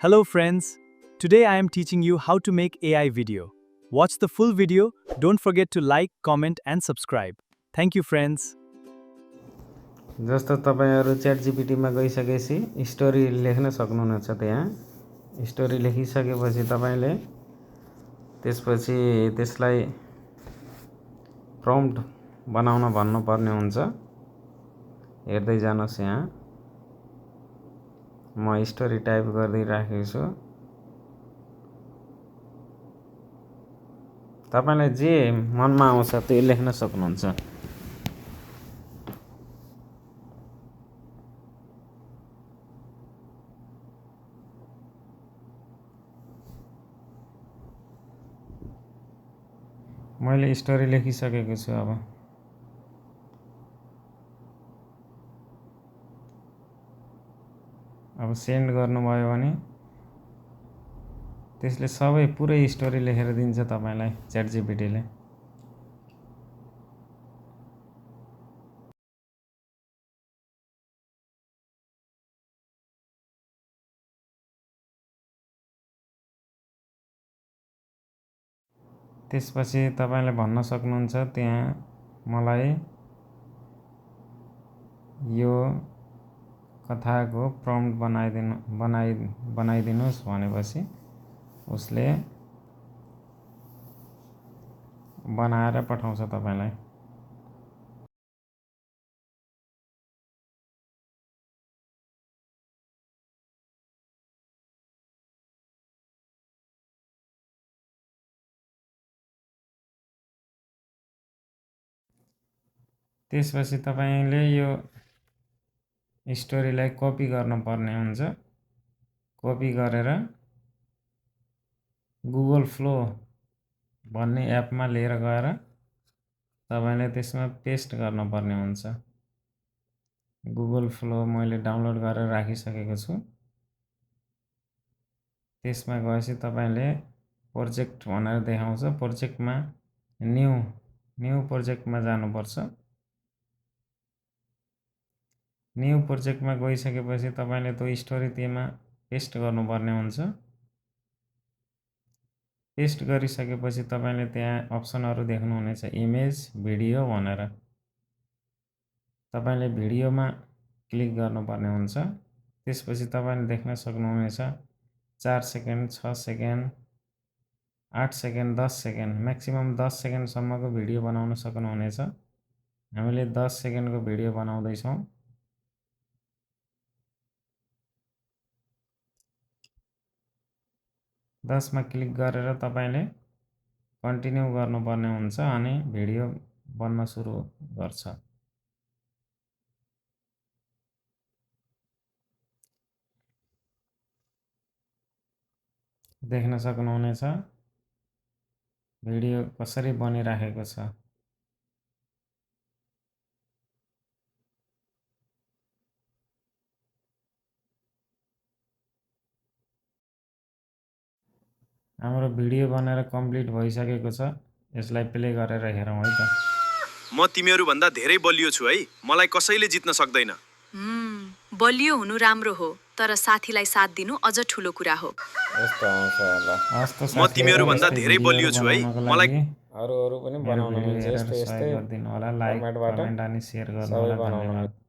Hello friends, today I am teaching you how to make AI video. Watch the full video, don't forget to like, comment and subscribe. Thank you friends. जस्तो तपाईहरु chat जीपीटीमा गइसकेपछि story लेख्न सक्नुहुनेछ। त्यहाँ story लेखिसकेपछि तपाईले त्यसपछि त्यसलाई प्रम्प्ट बनाउन भन्नुपर्ने हुन्छ। हेर्दै जानुस्, यहाँ म स्टोरी टाइप गर्दै राखेको छु। तपाईलाई जे मनमा आउँछ त्यो लेख्न सक्नुहुन्छ। मैले स्टोरी लेखिसकेको छु। अब सेन्ड गर्नुभयो भने त्यसले सबै पुरै स्टोरी लेखेर दिन्छ तपाईलाई च्याट जीपीटीले। त्यसपछि तपाईले भन्न सक्नुहुन्छ त्यहाँ मलाई यो कथाको प्रम्प्ट बनाइदिनुस् भनेपछि उसले बनाएर पठाउँछ तपाईलाई। त्यसपछि तपाईले यो स्टोरीलाई कपी गर्नुपर्ने हुन्छ। कपी गरेर गुगल फ्लो भन्ने एपमा लिएर गएर तपाईले त्यसमा पेस्ट गर्नुपर्ने हुन्छ। गुगल फ्लो मैले डाउनलोड गरेर राखिसकेको छु। त्यसमा गएपछि तपाईले प्रोजेक्ट भनेर देखाउँछ। प्रोजेक्टमा न्यू प्रोजेक्टमा जानुपर्छ। न्यू प्रोजेक्टमा गइसकेपछि तपाईले त्यो स्टोरी त्यहाँ पेस्ट गर्नुपर्ने हुन्छ। पेस्ट गरिसकेपछि तपाईले त्यहाँ अप्सनहरु देख्नुहुनेछ, इमेज, भिडियो भनेर। तपाईले भिडियोमा क्लिक गर्नुपर्ने हुन्छ। त्यसपछि तपाईले देख्न सक्नुहुनेछ 4 second, 6 second, 8 second, 10 second, maximum 10 second सम्मको भिडियो बनाउन सक्नुहुनेछ। हामीले 10 सेकेन्डको भिडियो बनाउँदै छौं। 10 मा क्लिक गरेर तपाईले कन्टिन्यू गर्नुपर्ने हुन्छ अनि भिडियो बन्न सुरु गर्छ। देख्न सक्नुहुनेछ भिडियो कसरी बनिराखेको छ। हाम्रो भिडियो बनेर कम्प्लिट भइसकेको छ। यसलाई प्ले गरेर हेरौँ है त। म तिमीहरु भन्दा धेरै बलियो छु है। मलाई कसैले जित्न सक्दैन। बलियो हुनु राम्रो हो, तर साथीलाई साथ दिनु अझ ठूलो कुरा हो। यस्तो आउँछ होला। म तिमीहरु भन्दा धेरै बलियो छु है। मलाई अरु पनि बनाउन मिल्छ। यस्तै गरिदिनु होला, लाइक, कमेन्ट अनि शेयर गर्नु होला। धन्यवाद।